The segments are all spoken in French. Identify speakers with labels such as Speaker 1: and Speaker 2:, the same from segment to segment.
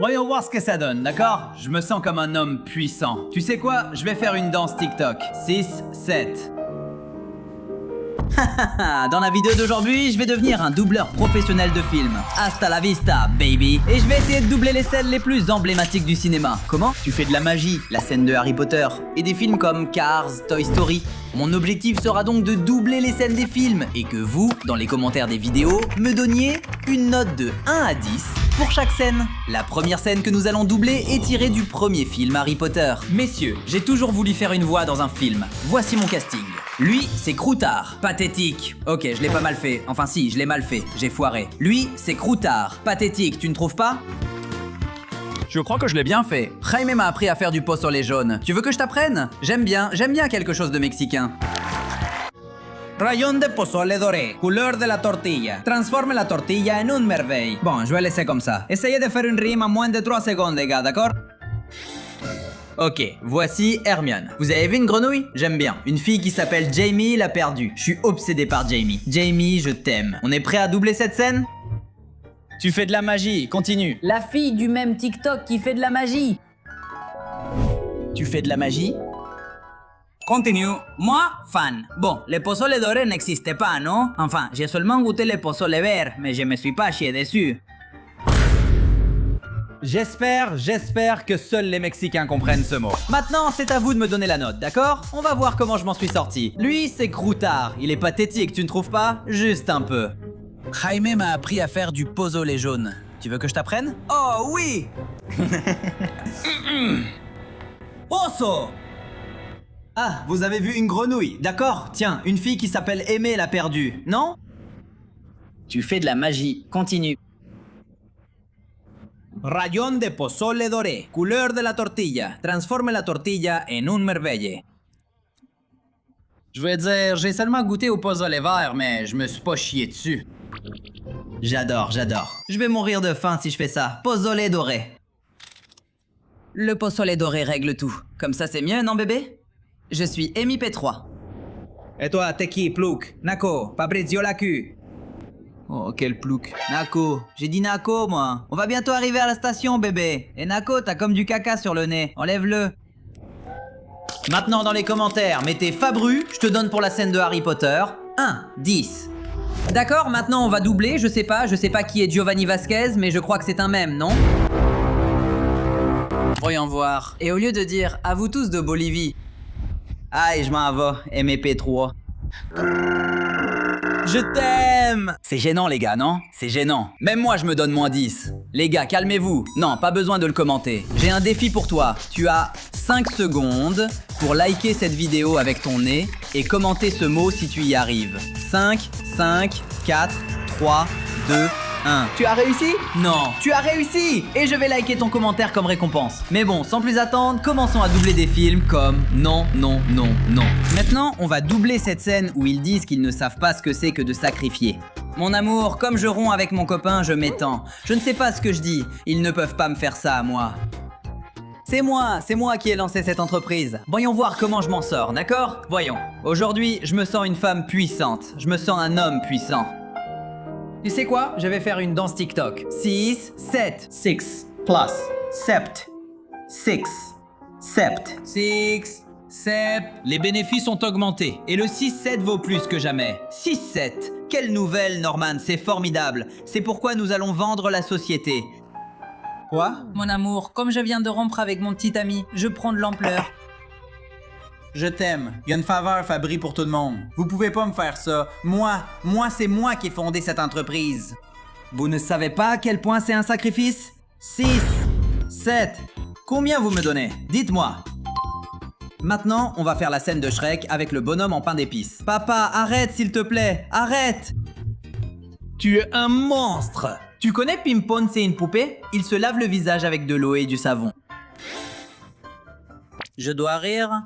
Speaker 1: Voyons voir ce que ça donne, d'accord? Je me sens comme un homme puissant. Tu sais quoi? Je vais faire une danse TikTok. 6, 7. Dans la vidéo d'aujourd'hui, je vais devenir un doubleur professionnel de films. Hasta la vista, baby. Et je vais essayer de doubler les scènes les plus emblématiques du cinéma. Comment? Tu fais de la magie, la scène de Harry Potter, et des films comme Cars, Toy Story. Mon objectif sera donc de doubler les scènes des films, et que vous, dans les commentaires des vidéos, me donniez une note de 1 à 10 pour chaque scène. La première scène que nous allons doubler est tirée du premier film Harry Potter. Messieurs, j'ai toujours voulu faire une voix dans un film. Voici mon casting. Lui, c'est Croutard. Pathétique. Ok, je l'ai pas mal fait. Enfin si, je l'ai mal fait. J'ai foiré. Lui, c'est Croutard. Pathétique, tu ne trouves pas? Je crois que je l'ai bien fait. Jaime m'a appris à faire du pozole jaune. Tu veux que je t'apprenne? J'aime bien quelque chose de mexicain. Rayón de pozole doré, couleur de la tortilla. Transforme la tortilla en un merveille. Bon, je vais laisser comme ça. Essayez de faire une rime en moins de 3 secondes, les gars, d'accord? Ok, voici Hermione. Vous avez vu une grenouille? J'aime bien. Une fille qui s'appelle Jamie l'a perdue. Je suis obsédé par Jamie. Jamie, je t'aime. On est prêt à doubler cette scène? Tu fais de la magie, continue.
Speaker 2: La fille du même TikTok qui fait de la magie.
Speaker 1: Tu fais de la magie? Continue. Moi, fan. Bon, le pozole doré n'existait pas, non? Enfin, j'ai seulement goûté le pozole vert, mais je me suis pas chié dessus. J'espère que seuls les Mexicains comprennent ce mot. Maintenant, c'est à vous de me donner la note, d'accord? On va voir comment je m'en suis sorti. Lui, c'est Croutard. Il est pathétique, tu ne trouves pas? Juste un peu. Jaime m'a appris à faire du pozole jaune. Tu veux que je t'apprenne? Oh oui! Oso! Ah, vous avez vu une grenouille, d'accord? Tiens, une fille qui s'appelle Aimée l'a perdue, non?
Speaker 2: Tu fais de la magie. Continue.
Speaker 1: Rayón de pozole doré, couleur de la tortilla. Transforme la tortilla en un merveille. Je vais dire, j'ai seulement goûté au pozole vert, mais je me suis pas chié dessus. J'adore. Je vais mourir de faim si je fais ça. Pozole doré.
Speaker 2: Le pozole doré règle tout. Comme ça, c'est mieux, non, bébé? Je suis Amy P3.
Speaker 1: Et toi, t'es qui, Plouk? Nako, Fabrizio Lacu. Oh, quel plouc. Nako, j'ai dit Nako, moi. On va bientôt arriver à la station, bébé. Et Nako, t'as comme du caca sur le nez. Enlève-le. Maintenant, dans les commentaires, mettez Fabru, je te donne pour la scène de Harry Potter. 1, 10. D'accord, maintenant on va doubler, je sais pas qui est Giovanni Vasquez, mais je crois que c'est un mème, non? Voyons voir. Et au lieu de dire à vous tous de Bolivie. Aïe, je m'en vais, MP3. Je t'aime! C'est gênant, les gars, non? C'est gênant. Même moi, je me donne moins 10. Les gars, calmez-vous. Non, pas besoin de le commenter. J'ai un défi pour toi. Tu as 5 secondes pour liker cette vidéo avec ton nez et commenter ce mot si tu y arrives. 5, 4, 3, 2, 1. Tu as réussi? Non, tu as réussi! Et je vais liker ton commentaire comme récompense. Mais bon, sans plus attendre, commençons à doubler des films comme non. Maintenant, on va doubler cette scène où ils disent qu'ils ne savent pas ce que c'est que de sacrifier. Mon amour, comme je romps avec mon copain, je m'étends. Je ne sais pas ce que je dis. Ils ne peuvent pas me faire ça à moi. C'est moi qui ai lancé cette entreprise. Voyons voir comment je m'en sors, d'accord? Voyons. Aujourd'hui, je me sens une femme puissante. Je me sens un homme puissant. Tu sais quoi? Je vais faire une danse TikTok. 6, 7. 6 plus 7. 6. 7. 6, 7. Les bénéfices ont augmenté. Et le 6-7 vaut plus que jamais. 6-7. Quelle nouvelle, Norman, c'est formidable. C'est pourquoi nous allons vendre la société. Quoi?
Speaker 2: Mon amour, comme je viens de rompre avec mon petit ami, je prends de l'ampleur.
Speaker 1: Je t'aime. Il y a une faveur, Fabri, pour tout le monde. Vous pouvez pas me faire ça. Moi, c'est moi qui ai fondé cette entreprise. Vous ne savez pas à quel point c'est un sacrifice? 6, 7. Combien vous me donnez? Dites-moi. Maintenant, on va faire la scène de Shrek avec le bonhomme en pain d'épices. Papa, arrête s'il te plaît, arrête! Tu es un monstre! Tu connais Pimpon, c'est une poupée? Il se lave le visage avec de l'eau et du savon. Je dois rire?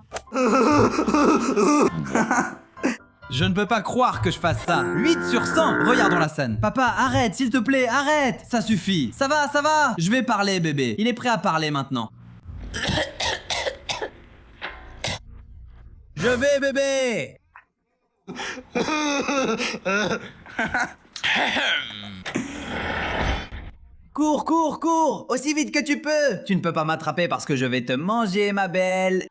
Speaker 1: Je ne peux pas croire que je fasse ça. 8 sur 100, regardons la scène. Papa, arrête, s'il te plaît, arrête. Ça suffit. Ça va. Je vais parler, bébé. Il est prêt à parler maintenant. Je vais, bébé. Cours, cours, cours! Aussi vite que tu peux! Tu ne peux pas m'attraper parce que je vais te manger, ma belle.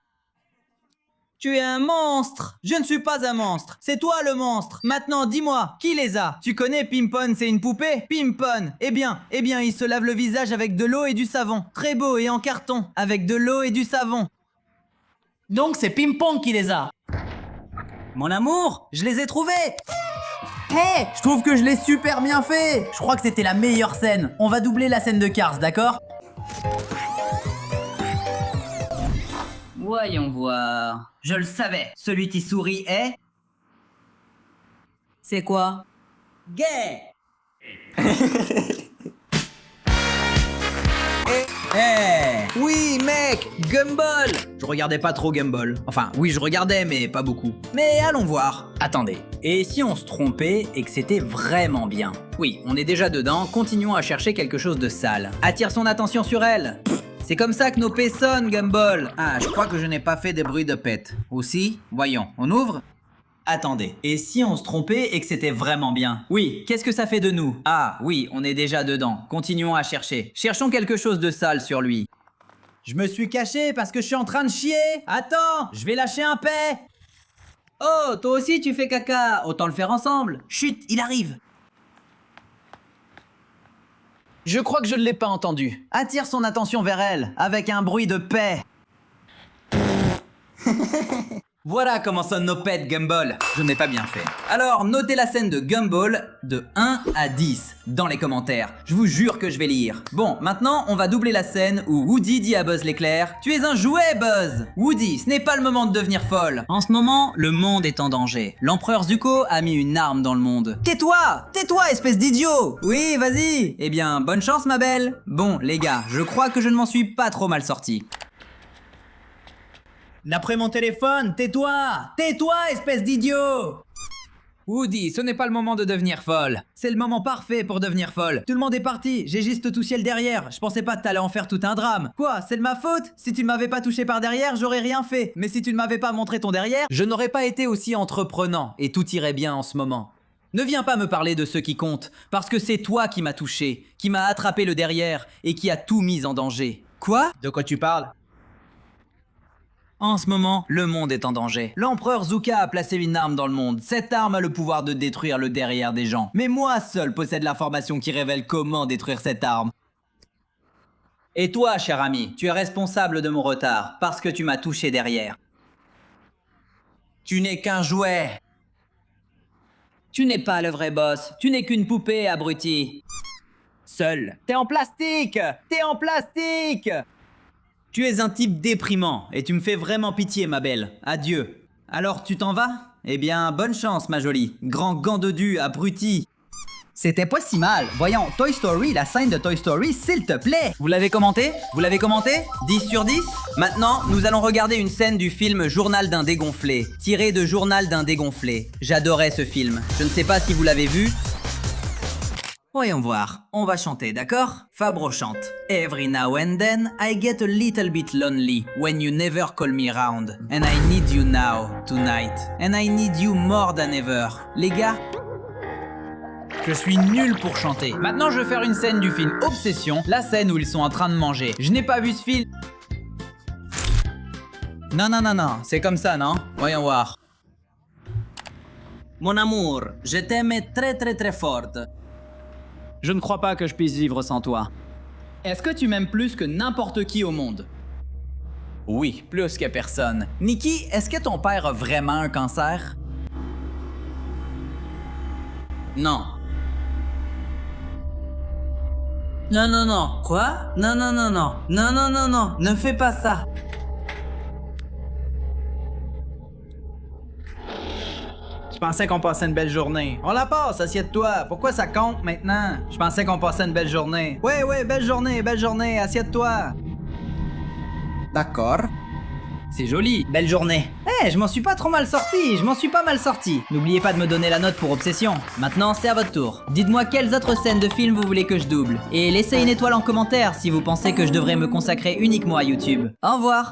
Speaker 1: Tu es un monstre! Je ne suis pas un monstre, c'est toi le monstre! Maintenant, dis-moi, qui les a? Tu connais Pimpon, c'est une poupée? Pimpon! Eh bien, il se lave le visage avec de l'eau et du savon. Très beau et en carton, avec de l'eau et du savon.
Speaker 3: Donc c'est Pimpon qui les a.
Speaker 1: Mon amour, je les ai trouvés! Hé, je trouve que je l'ai super bien fait! Je crois que c'était la meilleure scène. On va doubler la scène de Cars, d'accord? Voyons voir. Je le savais. Celui qui sourit est...
Speaker 2: C'est quoi?
Speaker 1: Gay! Hey! Oui, mec! Gumball! Je regardais pas trop Gumball. Enfin, oui, je regardais, mais pas beaucoup. Mais allons voir. Attendez. Et si on se trompait et que c'était vraiment bien? Oui, on est déjà dedans, continuons à chercher quelque chose de sale. Attire son attention sur elle. C'est comme ça que nos paix sonnent, Gumball. Ah, je crois que je n'ai pas fait des bruits de pète. Aussi? Voyons, on ouvre? Attendez, et si on se trompait et que c'était vraiment bien? Oui, qu'est-ce que ça fait de nous? Ah, oui, on est déjà dedans. Continuons à chercher. Cherchons quelque chose de sale sur lui. Je me suis caché parce que je suis en train de chier. Attends, je vais lâcher un paix. Oh, toi aussi tu fais caca. Autant le faire ensemble. Chut, il arrive. Je crois que je ne l'ai pas entendu. Attire son attention vers elle, avec un bruit de paix. Voilà comment sonnent nos pets, Gumball. Je n'ai pas bien fait. Alors, notez la scène de Gumball de 1 à 10 dans les commentaires. Je vous jure que je vais lire. Bon, maintenant, on va doubler la scène où Woody dit à Buzz l'éclair « Tu es un jouet, Buzz !» Woody, ce n'est pas le moment de devenir folle. En ce moment, le monde est en danger. L'empereur Zuko a mis une arme dans le monde. Tais-toi! Tais-toi, espèce d'idiot! Oui, vas-y! Eh bien, bonne chance, ma belle. Bon, les gars, je crois que je ne m'en suis pas trop mal sorti. D'après mon téléphone, tais-toi! Tais-toi, espèce d'idiot! Woody, ce n'est pas le moment de devenir folle. C'est le moment parfait pour devenir folle. Tout le monde est parti, j'ai juste touché le derrière. Je pensais pas que t'allais en faire tout un drame. Quoi, c'est de ma faute? Si tu ne m'avais pas touché par derrière, j'aurais rien fait. Mais si tu ne m'avais pas montré ton derrière, je n'aurais pas été aussi entreprenant et tout irait bien en ce moment. Ne viens pas me parler de ce qui compte, parce que c'est toi qui m'as touché, qui m'a attrapé le derrière et qui a tout mis en danger. Quoi? De quoi tu parles? En ce moment, le monde est en danger. L'empereur Zuka a placé une arme dans le monde. Cette arme a le pouvoir de détruire le derrière des gens. Mais moi seul possède l'information qui révèle comment détruire cette arme. Et toi, cher ami, tu es responsable de mon retard, parce que tu m'as touché derrière. Tu n'es qu'un jouet. Tu n'es pas le vrai boss. Tu n'es qu'une poupée, abruti. Seul. T'es en plastique! T'es en plastique! Tu es un type déprimant et tu me fais vraiment pitié, ma belle. Adieu. Alors, tu t'en vas? Eh bien, bonne chance, ma jolie. Grand gandodu, abruti. C'était pas si mal. Voyons, Toy Story, la scène de Toy Story, s'il te plaît. Vous l'avez commenté? Vous l'avez commenté? 10 sur 10? Maintenant, nous allons regarder une scène du film Journal d'un dégonflé, tiré de Journal d'un dégonflé. J'adorais ce film. Je ne sais pas si vous l'avez vu. Voyons voir, on va chanter, d'accord? Fabro chante. Every now and then, I get a little bit lonely when you never call me round. And I need you now, tonight. And I need you more than ever. Les gars, je suis nul pour chanter. Maintenant, je vais faire une scène du film Obsession, la scène où ils sont en train de manger. Je n'ai pas vu ce film. Non, c'est comme ça, non? Voyons voir. Mon amour, je t'aime très très très forte. Je ne crois pas que je puisse vivre sans toi. Est-ce que tu m'aimes plus que n'importe qui au monde? Oui, plus que personne. Nikki, est-ce que ton père a vraiment un cancer? Non. Non. Quoi? Non. Non. Ne fais pas ça. Je pensais qu'on passait une belle journée. On la passe, assieds-toi. Pourquoi ça compte maintenant? Je pensais qu'on passait une belle journée. Ouais, belle journée, assieds-toi. D'accord. C'est joli, belle journée. Je m'en suis pas trop mal sorti, N'oubliez pas de me donner la note pour Obsession. Maintenant, c'est à votre tour. Dites-moi quelles autres scènes de films vous voulez que je double. Et laissez une étoile en commentaire si vous pensez que je devrais me consacrer uniquement à YouTube. Au revoir.